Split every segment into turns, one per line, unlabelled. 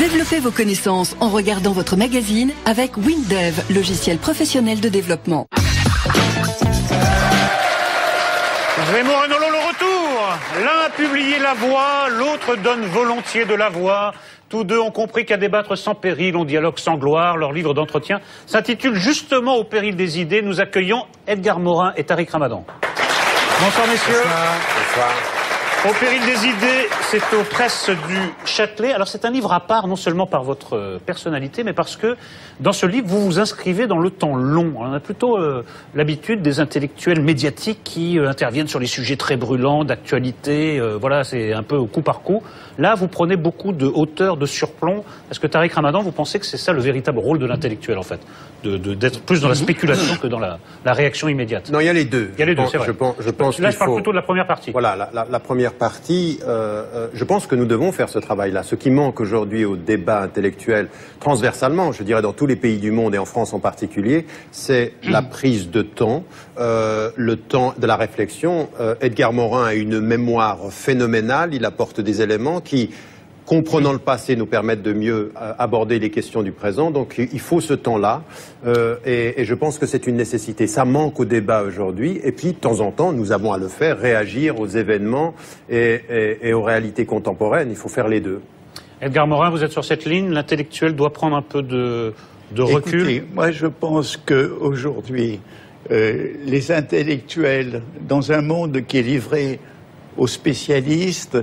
Développez vos connaissances en regardant votre magazine avec WinDev, logiciel professionnel de développement.
Zemmour et Nolot, le retour. L'un a publié La Voix, l'autre donne volontiers de la voix. Tous deux ont compris qu'à débattre sans péril, on dialogue sans gloire. Leur livre d'entretien s'intitule justement Au péril des idées. Nous accueillons Edgar Morin et Tariq Ramadan. Bonsoir messieurs.
Bonsoir.
Au péril des idées, c'est aux presses du Châtelet. Alors c'est un livre à part, non seulement par votre personnalité, mais parce que dans ce livre, vous vous inscrivez dans le temps long. On a plutôt l'habitude des intellectuels médiatiques qui interviennent sur les sujets très brûlants, d'actualité. Voilà, c'est un peu au coup par coup. Là, vous prenez beaucoup de hauteur, de surplomb. Est-ce que Tariq Ramadan, vous pensez que c'est ça le véritable rôle de l'intellectuel, en fait, d'être plus dans la spéculation que dans la réaction immédiate?
Non, il y a les deux.
Il y a les deux, c'est vrai.
Je pense
là, je parle plutôt de la première partie.
Voilà, la première partie, je pense que nous devons faire ce travail-là. Ce qui manque aujourd'hui au débat intellectuel, transversalement, je dirais dans tous les pays du monde et en France en particulier, c'est la prise de temps, le temps de la réflexion. Edgar Morin a une mémoire phénoménale, il apporte des éléments qui, comprenant le passé, nous permettent de mieux aborder les questions du présent. Donc il faut ce temps-là et je pense que c'est une nécessité. Ça manque au débat aujourd'hui et puis de temps en temps, nous avons à le faire, réagir aux événements et aux réalités contemporaines. Il faut faire les deux.
Edgar Morin, vous êtes sur cette ligne. L'intellectuel doit prendre un peu de recul.
Écoutez, moi je pense qu'aujourd'hui, les intellectuels, dans un monde qui est livré aux spécialistes,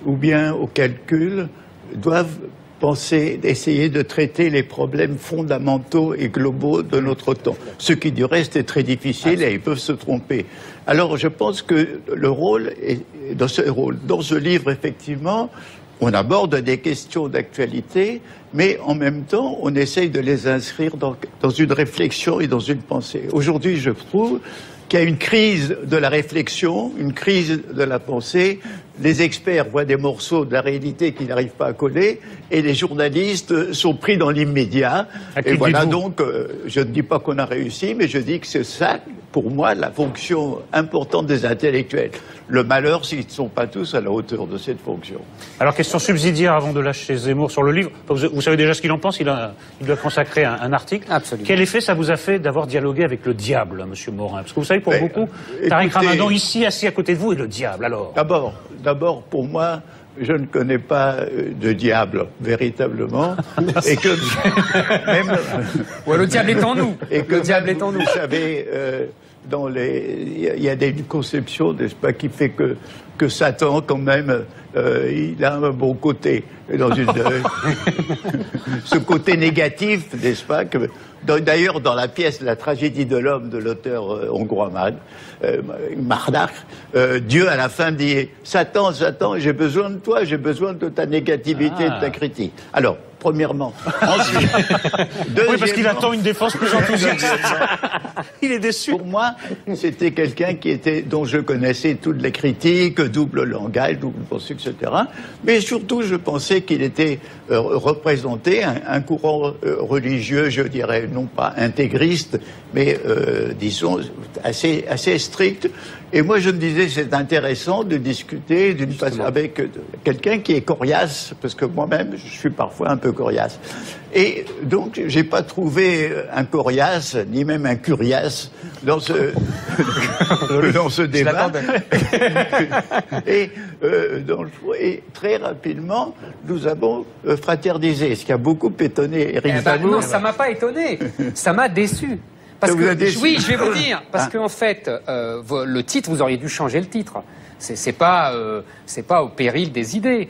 ou bien au calcul, doivent penser, essayer de traiter les problèmes fondamentaux et globaux de notre temps. Ce qui du reste est très difficile et ils peuvent se tromper. Alors je pense que le rôle, dans ce livre effectivement, on aborde des questions d'actualité, mais en même temps on essaye de les inscrire dans une réflexion et dans une pensée. Aujourd'hui je trouve qu'il y a une crise de la réflexion, une crise de la pensée. Les experts voient des morceaux de la réalité qui n'arrivent pas à coller et les journalistes sont pris dans l'immédiat. Et voilà donc, je ne dis pas qu'on a réussi, mais je dis que c'est ça, pour moi, la fonction importante des intellectuels. Le malheur, s'ils ne sont pas tous à la hauteur de cette fonction.
Alors, question subsidiaire avant de lâcher Zemmour sur le livre. Vous savez déjà ce qu'il en pense, il doit consacrer un article.
Absolument.
Quel effet ça vous a fait d'avoir dialogué avec le diable, monsieur Morin? Parce que vous savez, pour beaucoup, Tariq Ramadan, ici, assis à côté de vous, est le diable, alors.
D'abord, pour moi, je ne connais pas de diable, véritablement. Et que même...
Ouais, le diable est en nous.
Et que
le diable est en nous.
Vous savez, il y a une conception, n'est-ce pas, qui fait que Satan, quand même, il a un bon côté. Dans ce côté négatif, n'est-ce pas, d'ailleurs, dans la pièce La tragédie de l'homme de l'auteur hongrois Mardach, Dieu à la fin dit « Satan, Satan, j'ai besoin de toi, j'ai besoin de ta négativité, de ta critique. » Alors, premièrement. Ensuite,
oui, parce qu'il attend une défense plus enthousiaste. Il est déçu.
Pour moi, c'était quelqu'un dont je connaissais toutes les critiques, double langage, double pensée, etc. Mais surtout, je pensais qu'il était représenté un courant religieux, je dirais, non pas intégriste, mais disons assez strict. Et moi, je me disais, c'est intéressant de discuter avec quelqu'un qui est coriace, parce que moi-même, je suis parfois un peu coriace. Et donc, j'ai pas trouvé un coriace, ni même un curiace dans ce débat. Et très rapidement, nous avons fraternisé, ce qui a beaucoup étonné Éric Zemmour.
Non, ça m'a pas étonné, ça m'a déçu. Parce que, oui, je vais vous dire, parce qu'en fait, le titre, vous auriez dû changer le titre. C'est pas au péril des idées,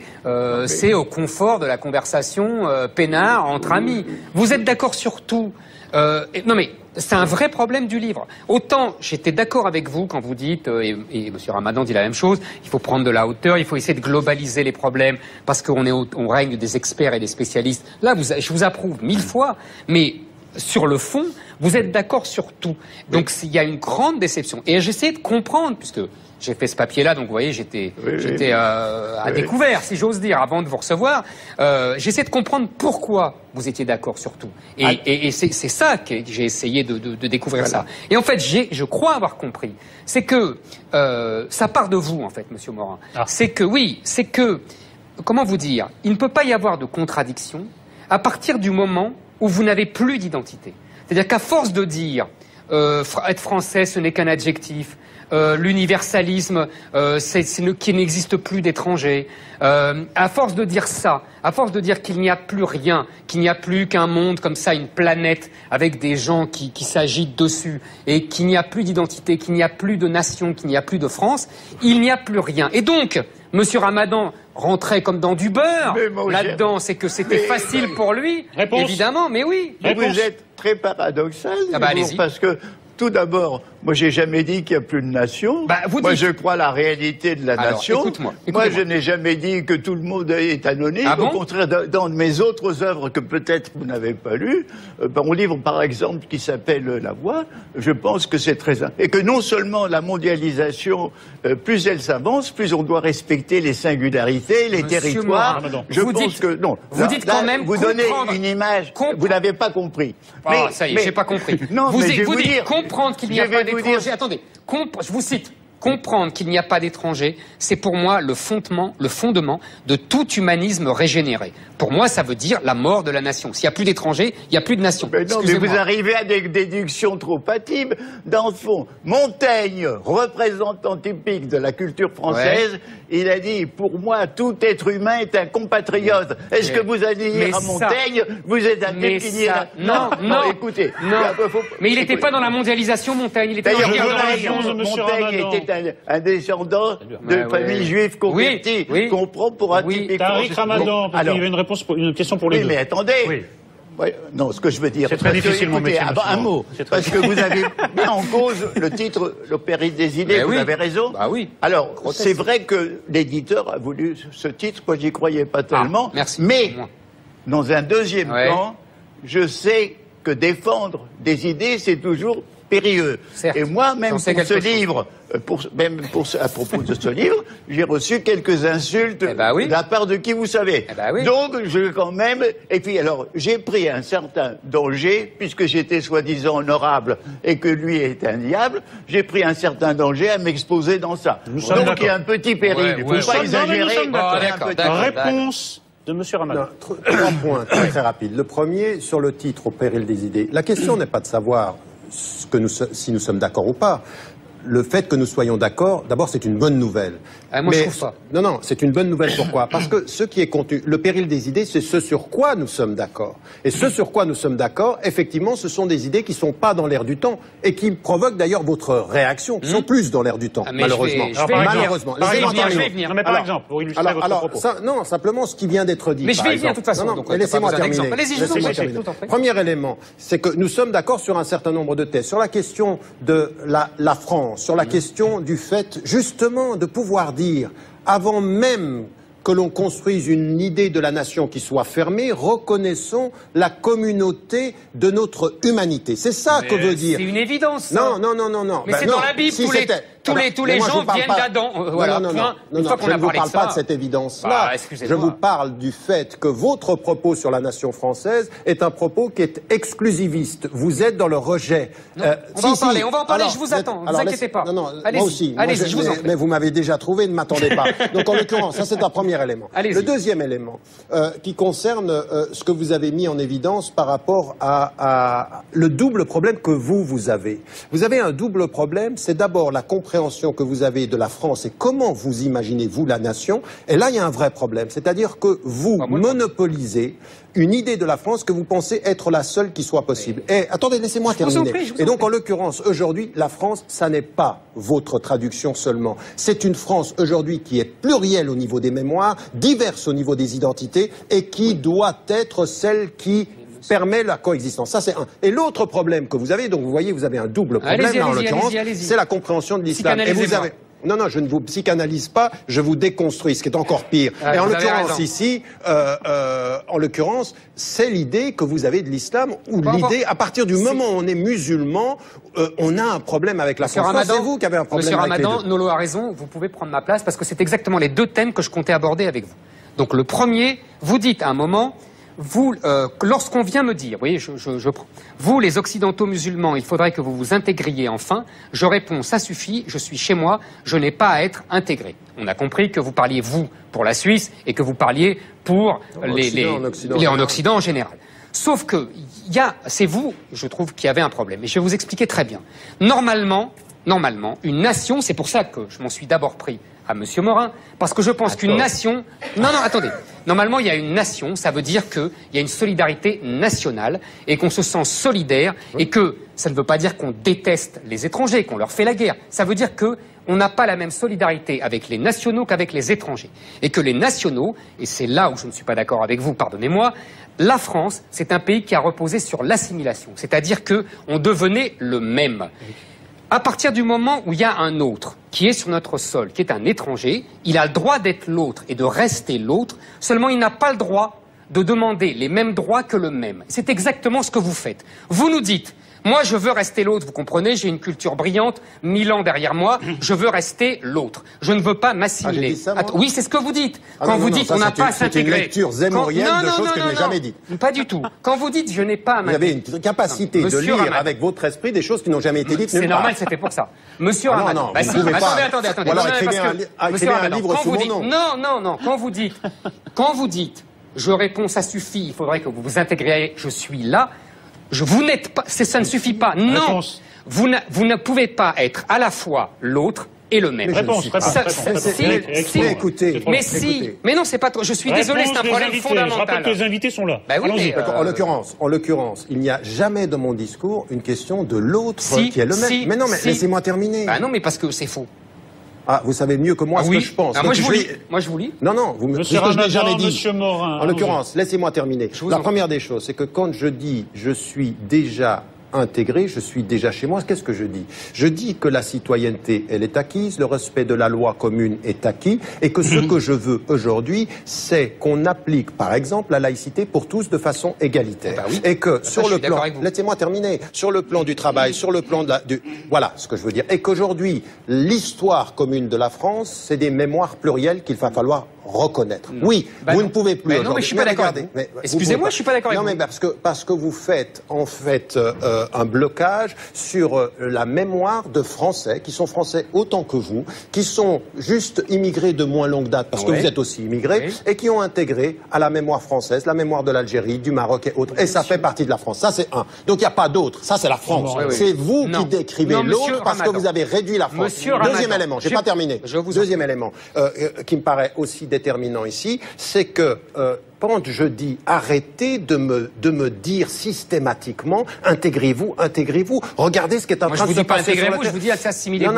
c'est au confort de la conversation peinard entre amis. Vous êtes d'accord sur tout. Non mais c'est un vrai problème du livre. Autant j'étais d'accord avec vous quand vous dites, et M. Ramadan dit la même chose, il faut prendre de la hauteur, il faut essayer de globaliser les problèmes, parce qu'on règne des experts et des spécialistes. Là, je vous approuve 1000 fois, mais sur le fond, vous êtes d'accord sur tout. Donc il y a une grande déception. Et j'essaie de comprendre, puisque j'ai fait ce papier-là, donc vous voyez, j'étais à découvert, si j'ose dire, avant de vous recevoir. J'essaie de comprendre pourquoi vous étiez d'accord sur tout. Et c'est ça que j'ai essayé de découvrir ça. Et en fait, je crois avoir compris. C'est que ça part de vous, en fait, Monsieur Morin. C'est que, oui, c'est que comment vous dire, il ne peut pas y avoir de contradiction à partir du moment où vous n'avez plus d'identité. C'est-à-dire qu'à force de dire être français, ce n'est qu'un adjectif, l'universalisme, qu'il n'existe plus d'étrangers, à force de dire ça, à force de dire qu'il n'y a plus rien, qu'il n'y a plus qu'un monde comme ça, une planète avec des gens qui s'agitent dessus, et qu'il n'y a plus d'identité, qu'il n'y a plus de nation, qu'il n'y a plus de France, il n'y a plus rien. Et donc, Monsieur Ramadan rentrait comme dans du beurre là-dedans, c'est que c'était facile pour lui, évidemment, mais oui.
Mais vous êtes très paradoxal,
allez-y.
Parce que tout d'abord, moi j'ai jamais dit qu'il n'y a plus de nation. Moi je crois à la réalité de la nation.
Écoute-moi.
Moi je n'ai jamais dit que tout le monde est anonyme. Au contraire, dans mes autres œuvres que peut-être vous n'avez pas lues, mon livre par exemple qui s'appelle La Voix, je pense que c'est très... Et que non seulement la mondialisation, plus elle s'avance, plus on doit respecter les singularités, les territoires. Je pense que... Non,
vous dites quand même...
Vous donnez une image, vous n'avez pas compris.
Ah, ça y est, j'ai pas compris.
Non,
vous
mais
dites
dire...
comprendre qu'il n'y a pas d'étrangers. Attendez, je vous cite. Comprendre qu'il n'y a pas d'étrangers, c'est pour moi le fondement de tout humanisme régénéré. Pour moi, ça veut dire la mort de la nation. S'il n'y a plus d'étrangers, il n'y a plus de nation.
Mais non, mais vous arrivez à des déductions trop hâtives. Dans le fond, Montaigne, représentant typique de la culture française, il a dit, pour moi, tout être humain est un compatriote. Est-ce que vous allez dire à Montaigne, vous êtes un type qui dit...
Non,
écoutez.
Non. Mais il n'était pas dans la mondialisation, Montaigne. Il était dans la guerre de religion.
Montaigne était un descendant de famille juive convertie, qu'on prend pour un typique
Tariq Ramadan, parce qu'il y avait une question pour les deux.
Oui, mais attendez. Ouais, non, ce que je veux dire,
c'est très difficilement
écoutez, un mot, parce que vous avez mis en cause le titre Le péril des idées, vous avez raison.
Bah oui.
Alors, c'est vrai que l'éditeur a voulu ce titre, moi j'y croyais pas tellement, mais dans un deuxième temps, je sais que défendre des idées, c'est toujours périlleux.
Certes.
Et moi, même pour ce livre, à propos de ce livre, j'ai reçu quelques insultes de la part de qui vous savez. Donc, je quand même... Et puis, alors, j'ai pris un certain danger, puisque j'étais soi-disant honorable et que lui est un diable, j'ai pris un certain danger à m'exposer dans ça. Donc, il y a un petit péril. Il ne faut pas exagérer.
Réponse de M. Ramadan.
Trois points très rapides. Le premier, sur le titre, Au péril des idées. La question n'est pas de savoir si nous sommes d'accord ou pas. Le fait que nous soyons d'accord, d'abord, c'est une bonne nouvelle.
Moi, je trouve pas.
Non, c'est une bonne nouvelle. Pourquoi? Parce que ce qui est contenu, le péril des idées, c'est ce sur quoi nous sommes d'accord. Et ce sur quoi nous sommes d'accord, effectivement, ce sont des idées qui sont pas dans l'air du temps et qui provoquent d'ailleurs votre réaction, qui sont plus dans l'air du temps, malheureusement.
Malheureusement.
Je vais venir. Mais par exemple, pour illustrer votre propos.
Non, simplement ce qui vient d'être dit.
Mais je vais y venir de toute façon.
Non, laissez-moi terminer. Premier élément, c'est que nous sommes d'accord sur un certain nombre de thèses. Sur la question de la France, sur la question du fait, justement, de pouvoir dire, avant même que l'on construise une idée de la nation qui soit fermée, reconnaissons la communauté de notre humanité. C'est ça que veut dire.
C'est une évidence.
Non.
Mais c'est dans la Bible, tous les gens viennent d'Adam. Voilà,
non, je ne vous parle pas de cette évidence-là. Je vous parle du fait que votre propos sur la nation française est un propos qui est exclusiviste. Vous êtes dans le rejet.
On va en parler, je vous attends, ne vous inquiétez pas.
Moi aussi.
Allez-y, je vous en prie.
Mais vous m'avez déjà trouvé, ne m'attendez pas. Donc en l'occurrence, ça c'est un premier élément. Le deuxième élément, qui concerne ce que vous avez mis en évidence par rapport à le double problème que vous avez. Vous avez un double problème, c'est d'abord la compréhension que vous avez de la France et comment vous imaginez, vous, la nation. Et là, il y a un vrai problème. C'est-à-dire que vous monopolisez une idée de la France que vous pensez être la seule qui soit possible. Et attendez, laissez-moi terminer. Et donc, en l'occurrence, aujourd'hui, la France, ça n'est pas votre traduction seulement. C'est une France, aujourd'hui, qui est plurielle au niveau des mémoires, diverse au niveau des identités, et qui doit être celle qui permet la coexistence. Ça, c'est un. Et l'autre problème que vous avez, donc vous voyez, vous avez un double problème, là, en l'occurrence, c'est la compréhension de l'islam. Et vous avez... Non, je ne vous psychanalyse pas, je vous déconstruis, ce qui est encore pire. Et en l'occurrence ici, c'est l'idée que vous avez de l'islam, ou l'idée, à partir du moment où on est musulman, on a un problème avec la France. C'est vous qui avez un problème avec les deux.
Monsieur Ramadan, Nolo a raison, vous pouvez prendre ma place, parce que c'est exactement les deux thèmes que je comptais aborder avec vous. Donc le premier, vous dites à un moment, vous, lorsqu'on vient me dire, oui, vous, les occidentaux musulmans, il faudrait que vous vous intégriez enfin, je réponds, ça suffit, je suis chez moi, je n'ai pas à être intégré. On a compris que vous parliez, vous, pour la Suisse, et que vous parliez pour en Occident en général. Sauf que, c'est vous, je trouve, qui avez un problème. Et je vais vous expliquer très bien. Normalement, une nation, c'est pour ça que je m'en suis d'abord pris à Monsieur Morin, parce que je pense qu'une nation... Non, attendez. Normalement, il y a une nation, ça veut dire qu'il y a une solidarité nationale, et qu'on se sent solidaire, et que ça ne veut pas dire qu'on déteste les étrangers, qu'on leur fait la guerre. Ça veut dire que on n'a pas la même solidarité avec les nationaux qu'avec les étrangers. Et que les nationaux, et c'est là où je ne suis pas d'accord avec vous, pardonnez-moi, la France, c'est un pays qui a reposé sur l'assimilation. C'est-à-dire qu'on devenait le même. À partir du moment où il y a un autre qui est sur notre sol, qui est un étranger, il a le droit d'être l'autre et de rester l'autre, seulement il n'a pas le droit de demander les mêmes droits que le même. C'est exactement ce que vous faites. Vous nous dites, moi je veux rester l'autre, vous comprenez, j'ai une culture brillante, 1000 ans derrière moi, je veux rester l'autre. Je ne veux pas m'assimiler. Oui, c'est ce que vous dites. Quand vous dites on n'a pas à s'intégrer.
C'est une lecture zémorienne de choses que je n'ai jamais dites.
Pas du tout. Quand vous dites je n'ai pas à m'intégrer.
Vous avez une capacité de lire avec votre esprit des choses qui n'ont jamais été dites.
C'est normal, c'était pour ça. Monsieur Ramadan.
Non, vous pouvez pas.
Attendez.
Ou alors écrivez un livre sous mon nom.
Non. Quand vous dites, je réponds, ça suffit, il faudrait que vous vous intégriez, je suis là. Vous n'êtes pas, ça ne suffit pas. Non, vous ne pouvez pas être à la fois l'autre et le même.
Écoutez.
Mais non, c'est pas trop. Je suis désolé, c'est un problème fondamental.
Je rappelle que les invités sont là.
Bah oui, mais
en l'occurrence, il n'y a jamais dans mon discours une question de l'autre qui est le même. Mais non, mais laissez-moi terminer.
Ah non, mais parce que c'est faux.
Ah, vous savez mieux que moi ce que je pense.
Moi, je vous lis.
Non, vous me dites ce que je n'ai jamais dit.
Monsieur Morin.
En l'occurrence, laissez-moi terminer. La première des choses, c'est que quand je dis je suis déjà intégré, je suis déjà chez moi, qu'est-ce que je dis? Je dis que la citoyenneté, elle est acquise, le respect de la loi commune est acquis, et que ce que je veux aujourd'hui, c'est qu'on applique, par exemple, la laïcité pour tous de façon égalitaire. Et que sur le plan, laissez-moi terminer, sur le plan du travail, sur le plan de voilà ce que je veux dire, et qu'aujourd'hui, l'histoire commune de la France, c'est des mémoires plurielles qu'il va falloir reconnaître. Oui, vous ne pouvez plus.
Non, mais je suis pas d'accord. Excusez-moi, je suis pas d'accord avec vous.
Non, mais parce que vous faites en fait un blocage sur la mémoire de Français qui sont français autant que vous, qui sont juste immigrés de moins longue date parce que vous êtes aussi immigrés et qui ont intégré à la mémoire française, la mémoire de l'Algérie, du Maroc et autres. Et ça fait partie de la France. Ça c'est un. Donc il n'y a pas d'autre. Ça c'est la France. C'est vous qui décrivez l'autre parce que vous avez réduit la France. Deuxième élément. J'ai pas terminé. Deuxième élément qui me paraît aussi déterminant ici, c'est que quand je dis arrêtez de me dire systématiquement intégrez-vous, regardez ce qui est en train de se passer sur la terre.
Je vous dis assimiler.
Non,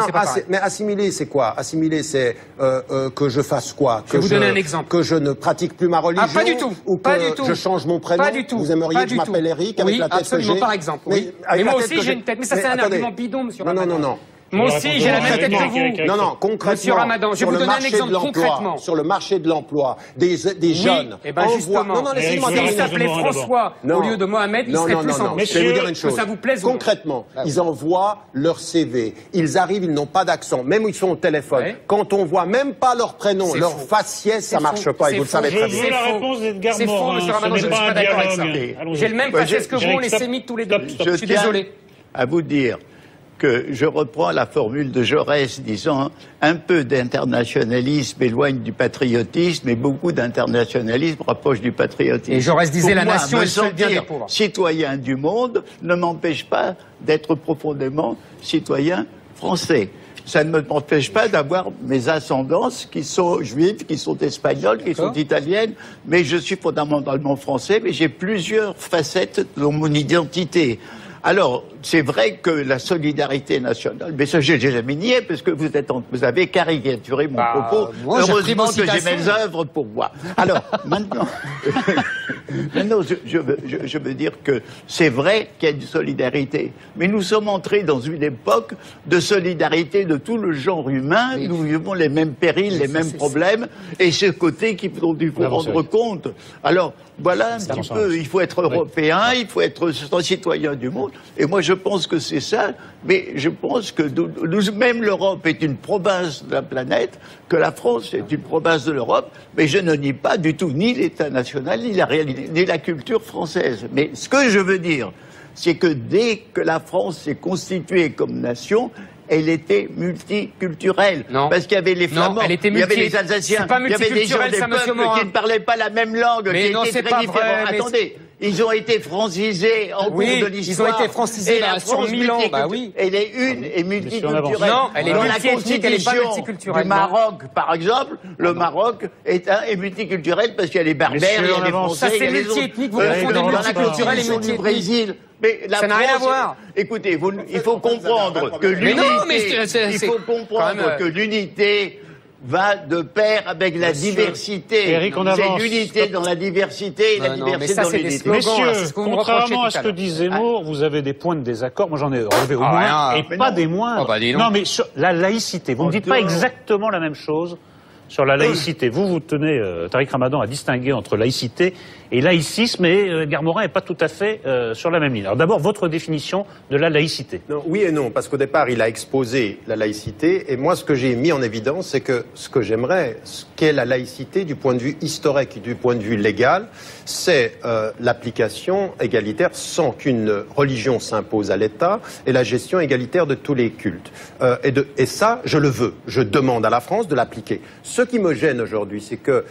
mais assimiler c'est quoi? Assimiler c'est que je fasse quoi?
Je vais vous donner un exemple.
Que je ne pratique plus ma religion?
Pas du tout.
Ou que je change mon prénom?
Pas du tout.
Vous aimeriez que je m'appelle Eric avec la tête que j'ai?
Absolument, par exemple. Mais moi aussi j'ai une tête. Mais ça c'est un argument bidon, monsieur Ramadan.
Non.
Moi aussi, j'ai la même tête que vous.
Non, concrètement.
Monsieur Ramadan, je vais vous donner un exemple concrètement.
Sur le marché de l'emploi, des jeunes.
Et ben justement.
Non, laissez-moi terminer.
S'il s'appelait François au lieu de Mohamed, il serait plus en.
Je vais vous dire une chose.
Que ça vous plaise.
Concrètement, ils envoient leur CV. Ils arrivent, ils n'ont pas d'accent. Même ils sont au téléphone. Quand on voit même pas leur prénom, leur faciès, ça marche pas. Et vous le savez très bien.
C'est faux, monsieur Ramadan, je ne suis pas d'accord avec ça. J'ai le même faciès que vous, on est sémites tous les deux. Je suis désolé.
À vous dire que je reprends la formule de Jaurès disant un peu d'internationalisme éloigne du patriotisme et beaucoup d'internationalisme rapproche du patriotisme.
Et Jaurès disait la nation est le seul bien des pauvres.
Citoyen du monde ne m'empêche pas d'être profondément citoyen français. Ça ne m'empêche pas d'avoir mes ascendances qui sont juives, qui sont espagnoles, qui sont italiennes, mais je suis fondamentalement français, mais j'ai plusieurs facettes dans mon identité. Alors, c'est vrai que la solidarité nationale, mais ça, j'ai jamais nié, parce que vous avez caricaturé mon propos. Heureusement que j'ai mes œuvres pour moi. Alors, maintenant, je veux dire que c'est vrai qu'il y a une solidarité. Mais nous sommes entrés dans une époque de solidarité de tout le genre humain. Nous vivons les mêmes périls, les mêmes problèmes, et ce côté qu'il faut rendre compte. Alors, voilà un petit peu, il faut être européen, il faut être citoyen du monde. nation. Et moi, je pense que c'est ça. Mais je pense que même l'Europe est une province de la planète, que la France est une province de l'Europe. Mais je ne nie pas du tout ni l'État national, ni la réalité, ni la culture française. Mais ce que je veux dire, c'est que dès que la France s'est constituée comme nation, elle était multiculturelle.
Non.
Parce qu'il y avait les Flamands, il y avait les Alsaciens, il y avait des gens des peuples qui ne parlaient pas la même langue,
mais
qui étaient très différents. Attendez, ils ont été francisés en cours de l'histoire.
Ils ont été francisés sur 1000 ans, bah oui.
Elle est une et multiculturelle.
Non, elle est
dans la
multiethnique, elle est pas
constitution
multiculturelle.
du Maroc, par exemple, le Maroc est multiculturel parce qu'il y a les Berbères, il y a les Français, il y a les autres.
Ça c'est multiethnique, vous confondez multiculturel et multiethnique.
Du Brésil. Mais la
ça n'a rien à
France,
voir.
Écoutez, il faut comprendre que l'unité va de pair avec la diversité.
Eric, on avance.
C'est l'unité dans la diversité et la diversité dans l'unité.
Messieurs, contrairement à ce que dit Zemmour, vous avez des points de désaccord. Moi, j'en ai relevé au moins, et pas des moindres. Non, mais sur la laïcité, vous ne dites pas exactement la même chose sur la laïcité. Vous tenez, Tariq Ramadan, à distinguer entre laïcité et laïcisme, et Edgar Morin n'est pas tout à fait sur la même ligne. Alors d'abord, votre définition de la laïcité.
Non, oui et non, parce qu'au départ, il a exposé la laïcité, et moi, ce que j'ai mis en évidence, c'est que ce que j'aimerais, ce qu'est la laïcité du point de vue historique et du point de vue légal, c'est l'application égalitaire sans qu'une religion s'impose à l'État, et la gestion égalitaire de tous les cultes. Et ça, je le veux. Je demande à la France de l'appliquer. Ce qui me gêne aujourd'hui, c'est que,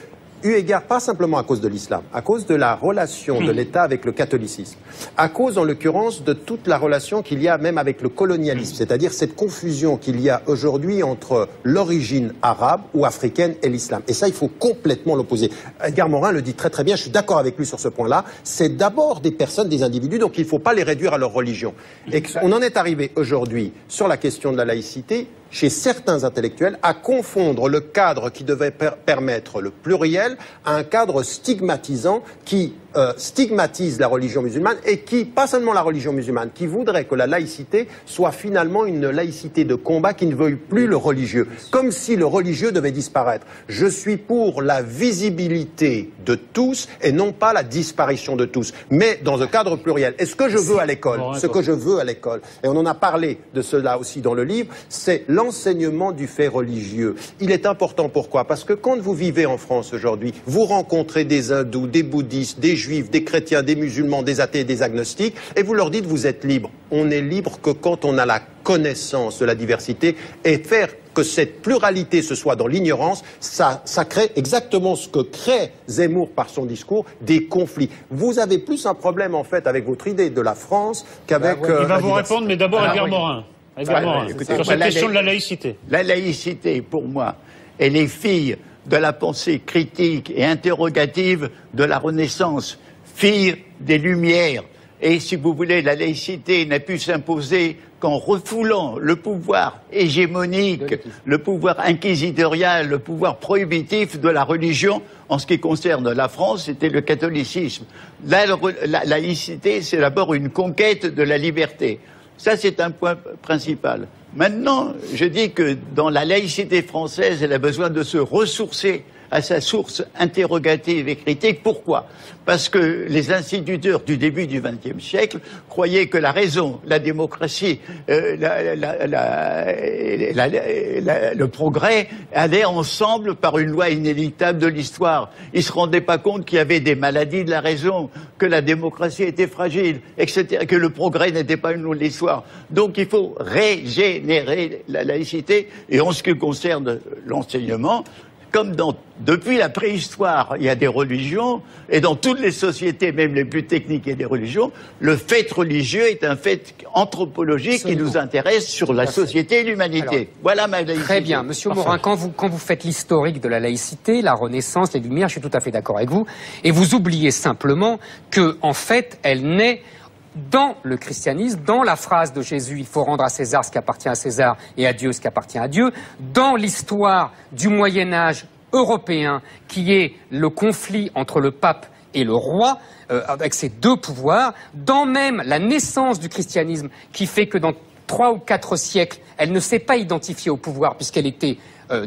eu égard pas simplement à cause de l'islam, à cause de la relation de l'État avec le catholicisme, à cause en l'occurrence de toute la relation qu'il y a même avec le colonialisme, c'est-à-dire cette confusion qu'il y a aujourd'hui entre l'origine arabe ou africaine et l'islam. Et ça, il faut complètement l'opposer. Edgar Morin le dit très très bien, je suis d'accord avec lui sur ce point-là, c'est d'abord des personnes, des individus, donc il ne faut pas les réduire à leur religion. Et on en est arrivé aujourd'hui sur la question de la laïcité, chez certains intellectuels, à confondre le cadre qui devait permettre le pluriel à un cadre stigmatisant qui stigmatise la religion musulmane et qui, pas seulement la religion musulmane, qui voudrait que la laïcité soit finalement une laïcité de combat qui ne veuille plus le religieux, comme si le religieux devait disparaître. Je suis pour la visibilité de tous et non pas la disparition de tous, mais dans un cadre pluriel. Et ce que je veux à l'école, ce que je veux à l'école, et on en a parlé de cela aussi dans le livre, c'est l'enseignement du fait religieux. Il est important, pourquoi? Parce que quand vous vivez en France aujourd'hui, vous rencontrez des hindous, des bouddhistes, des juifs, des chrétiens, des musulmans, des athées, des agnostiques, et vous leur dites vous êtes libres. On est libre que quand on a la connaissance de la diversité, et faire que cette pluralité se soit dans l'ignorance, ça crée exactement ce que crée Zemmour par son discours, des conflits. Vous avez plus un problème en fait avec votre idée de la France qu'avec...
Il va vous répondre, mais d'abord Edgar Morin. Écoutez, sur cette question de la laïcité.
La laïcité, pour moi, elle est fille de la pensée critique et interrogative de la Renaissance, fille des Lumières. Et si vous voulez, la laïcité n'a pu s'imposer qu'en refoulant le pouvoir hégémonique, le pouvoir inquisitorial, le pouvoir prohibitif de la religion. En ce qui concerne la France, c'était le catholicisme. La laïcité, c'est d'abord une conquête de la liberté. Ça, c'est un point principal. Maintenant, je dis que dans la laïcité française, elle a besoin de se ressourcer à sa source interrogative et critique. Pourquoi? Parce que les instituteurs du début du XXe siècle croyaient que la raison, la démocratie, le progrès allaient ensemble par une loi inéluctable de l'histoire. Ils se rendaient pas compte qu'il y avait des maladies de la raison, que la démocratie était fragile, etc., que le progrès n'était pas une loi de l'histoire. Donc il faut régénérer la laïcité. Et en ce qui concerne l'enseignement, comme depuis la préhistoire, il y a des religions, et dans toutes les sociétés, même les plus techniques, il y a des religions, le fait religieux est un fait anthropologique qui nous intéresse sur la société et l'humanité. Alors, voilà ma laïcité.
Très bien. Monsieur Morin, quand vous faites l'historique de la laïcité, la Renaissance, les Lumières, je suis tout à fait d'accord avec vous, et vous oubliez simplement que, en fait, elle naît dans le christianisme, dans la phrase de Jésus, il faut rendre à César ce qui appartient à César et à Dieu ce qui appartient à Dieu, dans l'histoire du Moyen-Âge européen, qui est le conflit entre le pape et le roi, avec ces deux pouvoirs, dans même la naissance du christianisme, qui fait que dans 3 ou 4 siècles, elle ne s'est pas identifiée au pouvoir, puisqu'elle était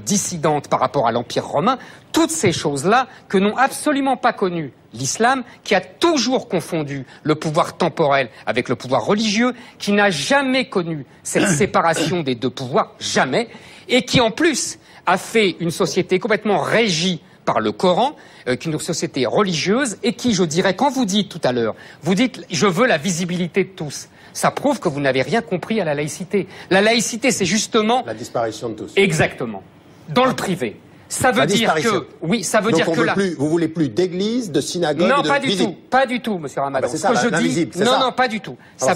dissidente par rapport à l'Empire romain, toutes ces choses-là que n'ont absolument pas connues l'islam, qui a toujours confondu le pouvoir temporel avec le pouvoir religieux, qui n'a jamais connu cette séparation des deux pouvoirs, jamais, et qui en plus a fait une société complètement régie par le Coran, une société religieuse, et qui, je dirais, quand vous dites tout à l'heure, vous dites « je veux la visibilité de tous », ça prouve que vous n'avez rien compris à la laïcité. La laïcité, c'est justement...
La disparition de tous.
Exactement. Dans le privé. Ça veut dire que... Oui, ça veut dire que là...
Vous voulez plus d'églises, de synagogues,
non,
de
pas du
visites.
tout. Pas du tout, monsieur Ramadan.
C'est ça, l'invisible, c'est
non,
ça.
non, pas du tout.
Alors,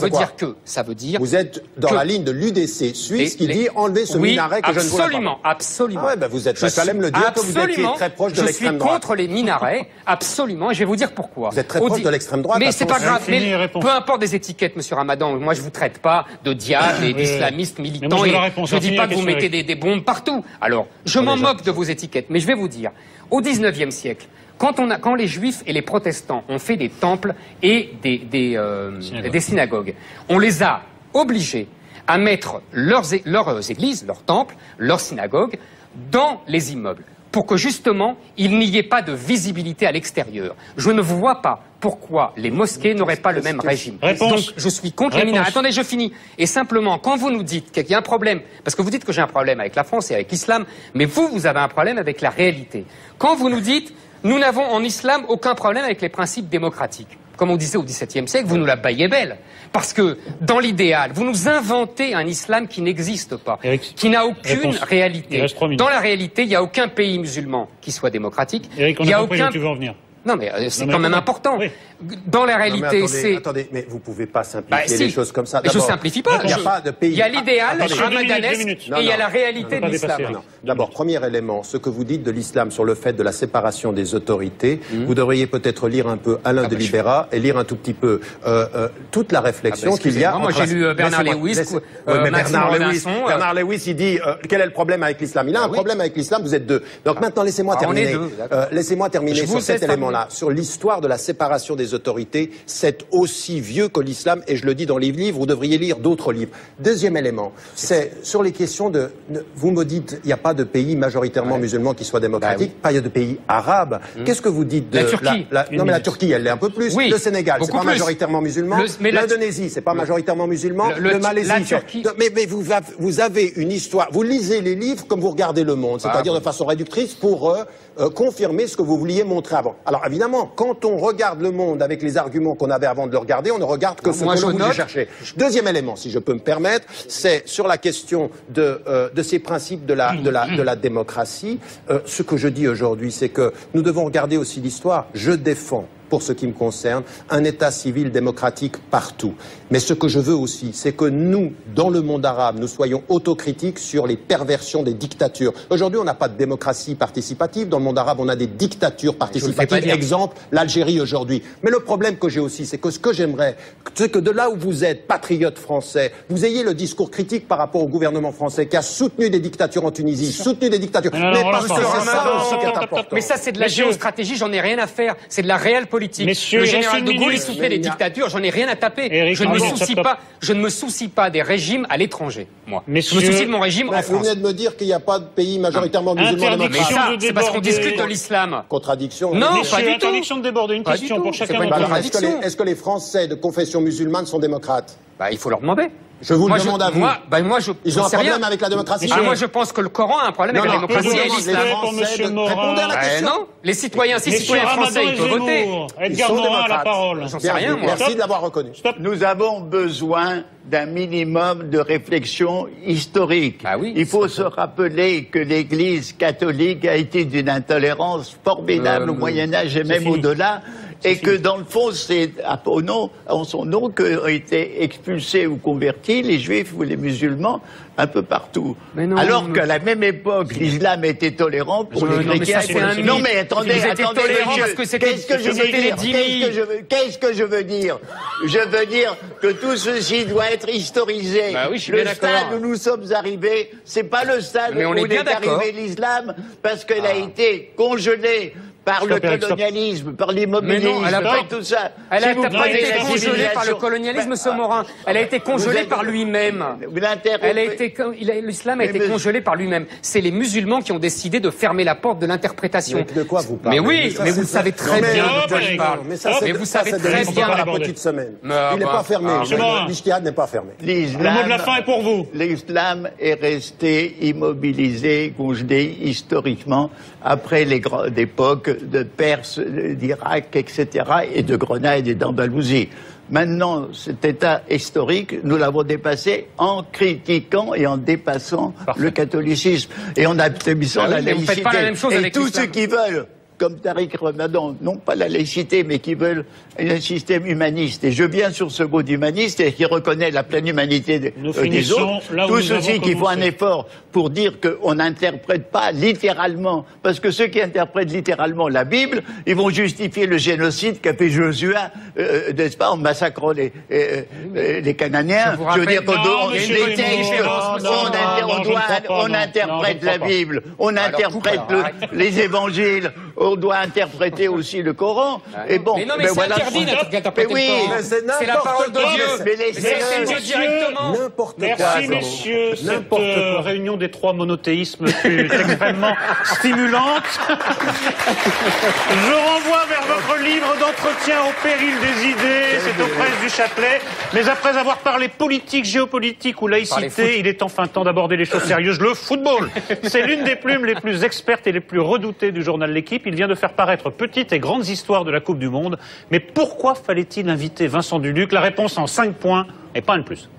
Ça veut dire...
Vous êtes dans la ligne de l'UDC suisse qui dit enlever ce minaret que je ne voulais pas.
Absolument.
Ah ouais, ben vous êtes, il fallait me le dire que vous étiez très proche de l'extrême droite.
Je suis contre les minarets, absolument, et je vais vous dire pourquoi.
Vous êtes très proche de l'extrême droite.
Mais c'est pas grave, mais peu importe des étiquettes, monsieur Ramadan, moi je vous traite pas de diables et d'islamistes militants, et je dis pas que vous mettez des bombes partout. Alors, je m'en moque de vos étiquettes, mais je vais vous dire, au 19e siècle, quand les juifs et les protestants ont fait des temples et des synagogues, on les a obligés à mettre leurs églises, leurs temples, leurs synagogues dans les immeubles, pour que justement il n'y ait pas de visibilité à l'extérieur. Je ne vois pas pourquoi les mosquées n'auraient pas le même régime. Donc je suis contre les minarets. Attendez, je finis. Et simplement, quand vous nous dites qu'il y a un problème, parce que vous dites que j'ai un problème avec la France et avec l'islam, mais vous avez un problème avec la réalité. Quand vous nous dites, nous n'avons en islam aucun problème avec les principes démocratiques. Comme on disait au XVIIe siècle, vous nous la baillez belle. Parce que, dans l'idéal, vous nous inventez un islam qui n'existe pas, qui n'a aucune réalité. Dans la réalité, il n'y a aucun pays musulman qui soit démocratique.
Eric, on a compris où tu veux en venir.
Non, mais c'est quand même important. Oui. Dans la réalité, c'est...
Attendez, mais vous pouvez pas simplifier les choses comme ça.
Je simplifie pas.
Il n'y a pas de pays...
Il y a l'idéal ramadanesque et il y a la réalité de l'islam.
D'abord, premier élément, ce que vous dites de l'islam sur le fait de la séparation des autorités, vous devriez peut-être lire un peu Alain de Libera et lire un tout petit peu toute la réflexion qu'il y a...
Moi, j'ai lu Bernard Lewis,
Bernard Lewis, il dit quel est le problème avec l'islam? Il a un problème avec l'islam, vous êtes deux. Donc maintenant, laissez-moi terminer. Laissez-moi terminer sur cet élément-là. Sur l'histoire de la séparation des autorités, c'est aussi vieux que l'islam, et je le dis dans les livres, vous devriez lire d'autres livres. Deuxième élément, c'est sur les questions de... Vous me dites, il n'y a pas de pays majoritairement musulmans qui soient démocratiques, pas de pays arabes. Qu'est-ce que vous dites de...
La Turquie.
Non mais la Turquie, elle l'est un peu plus.
Oui,
le Sénégal, c'est pas majoritairement musulman. L'Indonésie, c'est pas majoritairement musulman. Le Malaisie...
La Turquie...
Mais vous avez une histoire... Vous lisez les livres comme vous regardez Le Monde, c'est-à-dire de façon réductrice pour confirmer ce que vous vouliez montrer avant. Alors évidemment, quand on regarde Le Monde avec les arguments qu'on avait avant de le regarder, on ne regarde que ce que l'on voulait chercher. Deuxième élément, si je peux me permettre, c'est sur la question de ces principes de la démocratie. Ce que je dis aujourd'hui, c'est que nous devons regarder aussi l'histoire. Je défends, pour ce qui me concerne, un État civil démocratique partout. Mais ce que je veux aussi, c'est que nous, dans le monde arabe, nous soyons autocritiques sur les perversions des dictatures. Aujourd'hui, on n'a pas de démocratie participative. Dans le monde arabe, on a des dictatures participatives. Exemple, l'Algérie aujourd'hui. Mais le problème que j'ai aussi, c'est que ce que j'aimerais, c'est que de là où vous êtes, patriote français, vous ayez le discours critique par rapport au gouvernement français qui a soutenu des dictatures en Tunisie, soutenu des dictatures. Mais parce que c'est ça aussi qui est important.
Mais ça, c'est de la géostratégie, j'en ai rien à faire. C'est de la réelle politique. Le général de Gaulle soutenait des dictatures, j'en ai rien à taper. Je ne me soucie pas des régimes à l'étranger, moi. Je me soucie de mon régime en France.
Vous venez de me dire qu'il n'y a pas de pays majoritairement musulmans démocrates.
Mais ça, c'est parce qu'on discute de l'islam.
Contradiction.
Non, pas du tout.
Interdiction de déborder. Une question pour chacun d'entre vous.
Est-ce que les Français de confession musulmane sont démocrates?
Il faut leur demander.
Je vous le demande à vous.
Ils
ont un problème avec la démocratie.
Moi, je pense que le Coran a un problème avec la démocratie et l'islam.
Répondez à la question.
Non, les citoyens, si citoyens français, ils peuvent voter.
Edgar Morin a la parole.
J'en sais rien, moi.
Merci de l'avoir reconnu.
Nous avons besoin d'un minimum de réflexion historique. Il faut se rappeler que l'Église catholique a été d'une intolérance formidable au Moyen-Âge et même au-delà. Et que dans le fond, c'est en son nom qu'ont été expulsés ou convertis les juifs ou les musulmans un peu partout. Alors qu'à la même époque, l'islam était tolérant pour les chrétiens. Non mais attendez, qu'est-ce que je veux dire? Je veux dire que tout ceci doit être historisé. Le stade où nous sommes arrivés, c'est pas le stade où est arrivé l'islam, parce qu'elle a été congelée par le colonialisme, par l'immobilisme, par tout ça.
Elle n'a pas été congelée par le colonialisme, M. Morin. Elle a été congelée par lui-même. L'islam a été congelé par lui-même. C'est les musulmans qui ont décidé de fermer la porte de l'interprétation.
De quoi vous parlez?
Mais oui, mais vous le savez très bien de quoi je parle.
Mais vous savez très bien la petite semaine. Il n'est pas fermé. L'Ijtihad n'est pas fermé.
Le mot de la fin est pour vous.
L'islam est resté immobilisé, congelé historiquement après les grandes époques de Perse, d'Irak, etc., et de Grenade et d'Andalousie. Maintenant, cet état historique, nous l'avons dépassé en critiquant et en dépassant le catholicisme et en affaiblissant la laïcité.
Vous faites pas la même chose
et
avec
tous ceux qui veulent, comme Tariq Ramadan, non pas la laïcité, mais qui veulent un système humaniste. Et je viens sur ce mot d'humaniste et qui reconnaît la pleine humanité des autres. Tous ceux qui font un effort pour dire qu'on n'interprète pas littéralement, parce que ceux qui interprètent littéralement la Bible, ils vont justifier le génocide qu'a fait Josué, n'est-ce pas, en massacrant les Cananéens. Je veux dire qu'on interprète la Bible, on interprète les évangiles, on doit interpréter aussi le Coran. Et bon,
mais non, mais c'est interdit d'interpréter le Coran. C'est la parole de Dieu. C'est Dieu directement.
Merci, messieurs. Cette réunion des trois monothéismes fut extrêmement stimulante. Je renvoie vers votre livre d'entretien au péril des idées. C'est aux presses du Châtelet. Mais après avoir parlé politique, géopolitique ou laïcité, il est enfin temps d'aborder les choses sérieuses. Le football. C'est l'une des plumes les plus expertes et les plus redoutées du journal L'Équipe. Il vient de faire paraître Petites et grandes histoires de la Coupe du Monde. Mais pourquoi fallait-il inviter Vincent Duluc? La réponse en 5 points et pas un de plus.